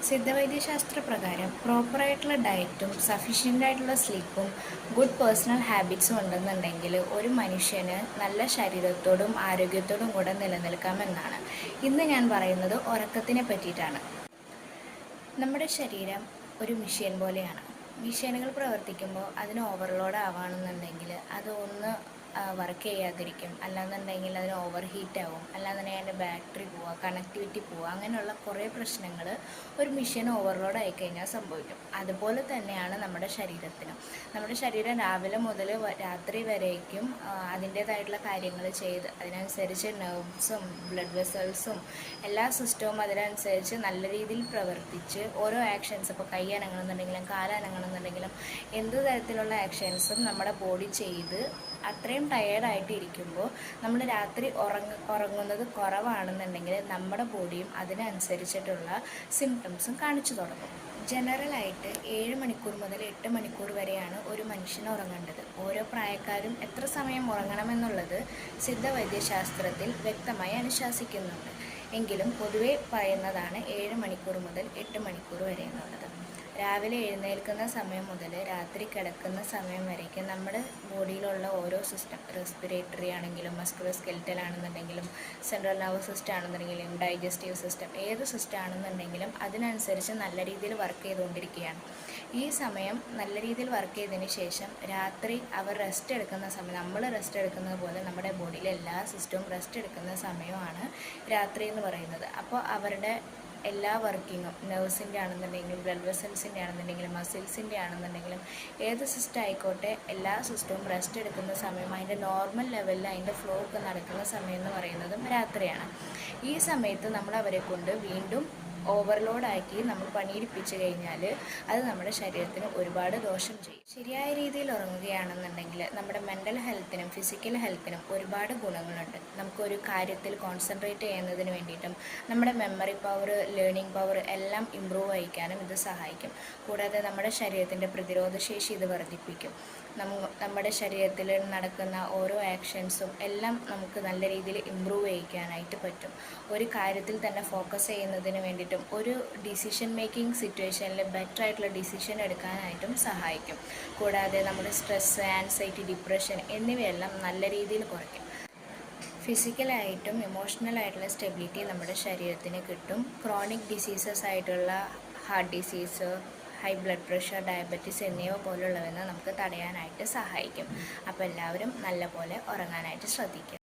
സിദ്ധവൈദ്യശാസ്ത്ര പ്രകാരം പ്രോപ്പറായിട്ടുള്ള ഡയറ്റും സഫീഷ്യൻ്റായിട്ടുള്ള സ്ലീപ്പും good personal ഹാബിറ്റ്സും ഉണ്ടെന്നുണ്ടെങ്കിൽ ഒരു മനുഷ്യന് നല്ല ശരീരത്തോടും ആരോഗ്യത്തോടും കൂടെ നിലനിൽക്കാമെന്നാണ്. ഇന്ന് ഞാൻ പറയുന്നത് ഉറക്കത്തിനെ പറ്റിയിട്ടാണ്. നമ്മുടെ ശരീരം ഒരു മെഷീൻ പോലെയാണ്. മെഷീനുകൾ പ്രവർത്തിക്കുമ്പോൾ അതിന് ഓവർലോഡ് ആവുകയാണെന്നുണ്ടെങ്കിൽ അത് ഒന്ന് വർക്ക് ചെയ്യാതിരിക്കും, അല്ലാന്നുണ്ടെങ്കിൽ അതിന് ഓവർ ഹീറ്റ് ആവും, അല്ലാന്നുണ്ടെങ്കിൽ അതിൻ്റെ ബാറ്ററി പോവുക, കണക്ടിവിറ്റി പോവുക, അങ്ങനെയുള്ള കുറേ പ്രശ്നങ്ങൾ ഒരു മെഷീൻ ഓവർലോഡ് ആയിക്കഴിഞ്ഞാൽ സംഭവിക്കും. അതുപോലെ തന്നെയാണ് നമ്മുടെ ശരീരത്തിനും. നമ്മുടെ ശരീരം രാവിലെ മുതൽ രാത്രി വരേക്കും അതിൻ്റേതായിട്ടുള്ള കാര്യങ്ങൾ ചെയ്ത് അതിനനുസരിച്ച് നെർവ്സും ബ്ലഡ് വെസൽസും എല്ലാ സിസ്റ്റവും അതിനനുസരിച്ച് നല്ല രീതിയിൽ പ്രവർത്തിച്ച് ഓരോ ആക്ഷൻസ്, ഇപ്പോൾ കൈ അനങ്ങണമെന്നുണ്ടെങ്കിലും കാലനങ്ങണമെന്നുണ്ടെങ്കിലും എന്ത് തരത്തിലുള്ള ആക്ഷൻസും നമ്മുടെ ബോഡി ചെയ്ത് അത്രയും ടയേർഡായിട്ട് ഇരിക്കുമ്പോൾ നമ്മൾ രാത്രി ഉറങ്ങുന്നത് കുറവാണെന്നുണ്ടെങ്കിൽ നമ്മുടെ ബോഡിയും അതിനനുസരിച്ചിട്ടുള്ള സിംറ്റംസും കാണിച്ചു തുടങ്ങും. ജനറലായിട്ട് 7 മണിക്കൂർ മുതൽ 8 മണിക്കൂർ വരെയാണ് ഒരു മനുഷ്യൻ ഉറങ്ങേണ്ടത്. ഓരോ പ്രായക്കാരും എത്ര സമയം ഉറങ്ങണമെന്നുള്ളത് സിദ്ധവൈദ്യശാസ്ത്രത്തിൽ വ്യക്തമായി അനുശാസിക്കുന്നുണ്ട്. എങ്കിലും പൊതുവെ പറയുന്നതാണ് 7 മണിക്കൂർ മുതൽ 8 മണിക്കൂർ വരെ എന്നുള്ളത്. രാവിലെ എഴുന്നേൽക്കുന്ന സമയം മുതൽ രാത്രി കിടക്കുന്ന സമയം വരേക്കും നമ്മുടെ ബോഡിയിലുള്ള ഓരോ സിസ്റ്റം, റെസ്പിറേറ്ററി ആണെങ്കിലും മസ്കുലർ സ്കെൽറ്റൽ ആണെന്നുണ്ടെങ്കിലും സെൻട്രൽ നെർവസ് സിസ്റ്റം ആണെന്നുണ്ടെങ്കിലും ഡൈജസ്റ്റീവ് സിസ്റ്റം, ഏത് സിസ്റ്റം ആണെന്നുണ്ടെങ്കിലും അതിനനുസരിച്ച് നല്ല രീതിയിൽ വർക്ക് ചെയ്തുകൊണ്ടിരിക്കുകയാണ്. ഈ സമയം നല്ല രീതിയിൽ വർക്ക് ചെയ്തതിന് ശേഷം രാത്രി അവർ റെസ്റ്റ് എടുക്കുന്ന സമയം, നമ്മൾ റെസ്റ്റ് എടുക്കുന്നത് പോലെ നമ്മുടെ ബോഡിയിലെ എല്ലാ സിസ്റ്റവും റെസ്റ്റ് എടുക്കുന്ന സമയമാണ് രാത്രി എന്ന് പറയുന്നത്. അപ്പോൾ അവരുടെ എല്ലാ വർക്കിങ്ങും, നെർവ്സിൻ്റെ ആണെന്നുണ്ടെങ്കിലും ബ്ലഡ് വെസൽസിൻ്റെ ആണെന്നുണ്ടെങ്കിലും മസിൽസിൻ്റെ ആണെന്നുണ്ടെങ്കിലും ഏത് സിസ്റ്റം ആയിക്കോട്ടെ എല്ലാ സിസ്റ്റവും റെസ്റ്റ് എടുക്കുന്ന സമയം, അതിൻ്റെ നോർമൽ ലെവലിൽ അതിൻ്റെ ഫ്ലോ ഒക്കെ നടക്കുന്ന സമയം എന്ന് പറയുന്നതും രാത്രിയാണ്. ഈ സമയത്ത് നമ്മൾ അവരെ കൊണ്ട് വീണ്ടും ഓവർലോഡാക്കി നമ്മൾ പണിയെടുപ്പിച്ച് കഴിഞ്ഞാൽ അത് നമ്മുടെ ശരീരത്തിന് ഒരുപാട് ദോഷം ചെയ്യും. ശരിയായ രീതിയിൽ ഉറങ്ങുകയാണെന്നുണ്ടെങ്കിൽ നമ്മുടെ മെൻ്റൽ ഹെൽത്തിനും ഫിസിക്കൽ ഹെൽത്തിനും ഒരുപാട് ഗുണങ്ങളുണ്ട്. നമുക്കൊരു കാര്യത്തിൽ കോൺസെൻട്രേറ്റ് ചെയ്യുന്നതിന് വേണ്ടിയിട്ടും നമ്മുടെ മെമ്മറി പവർ, ലേണിംഗ് പവർ എല്ലാം ഇമ്പ്രൂവ് ആയിക്കാനും ഇത് സഹായിക്കും. കൂടാതെ നമ്മുടെ ശരീരത്തിൻ്റെ പ്രതിരോധശേഷി ഇത് വർദ്ധിപ്പിക്കും. നമ്മുടെ ശരീരത്തിൽ നടക്കുന്ന ഓരോ ആക്ഷൻസും എല്ലാം നമുക്ക് നല്ല രീതിയിൽ ഇമ്പ്രൂവ് ചെയ്യിക്കാനായിട്ട് പറ്റും. ഒരു കാര്യത്തിൽ തന്നെ ഫോക്കസ് ചെയ്യുന്നതിന് വേണ്ടിയിട്ടും ഒരു ഡിസിഷൻ മേക്കിംഗ് സിറ്റുവേഷനിൽ ബെറ്റർ ആയിട്ടുള്ള ഡിസിഷൻ എടുക്കാനായിട്ടും സഹായിക്കും. കൂടാതെ നമ്മുടെ സ്ട്രെസ്, ആൻസൈറ്റി, ഡിപ്രഷൻ എന്നിവയെല്ലാം നല്ല രീതിയിൽ കുറയ്ക്കും. ഫിസിക്കലായിട്ടും ഇമോഷണലായിട്ടുള്ള സ്റ്റെബിലിറ്റി നമ്മുടെ ശരീരത്തിന് കിട്ടും. ക്രോണിക് ഡിസീസസ് ആയിട്ടുള്ള heart disease, high blood pressure, diabetes എന്നിവ പോലുള്ളവ നമുക്ക് തടയാനായിട്ട് സഹായിക്കും. അപ്പോൾ എല്ലാവരും നല്ലപോലെ ഉറങ്ങാനായിട്ട് ശ്രദ്ധിക്കുക.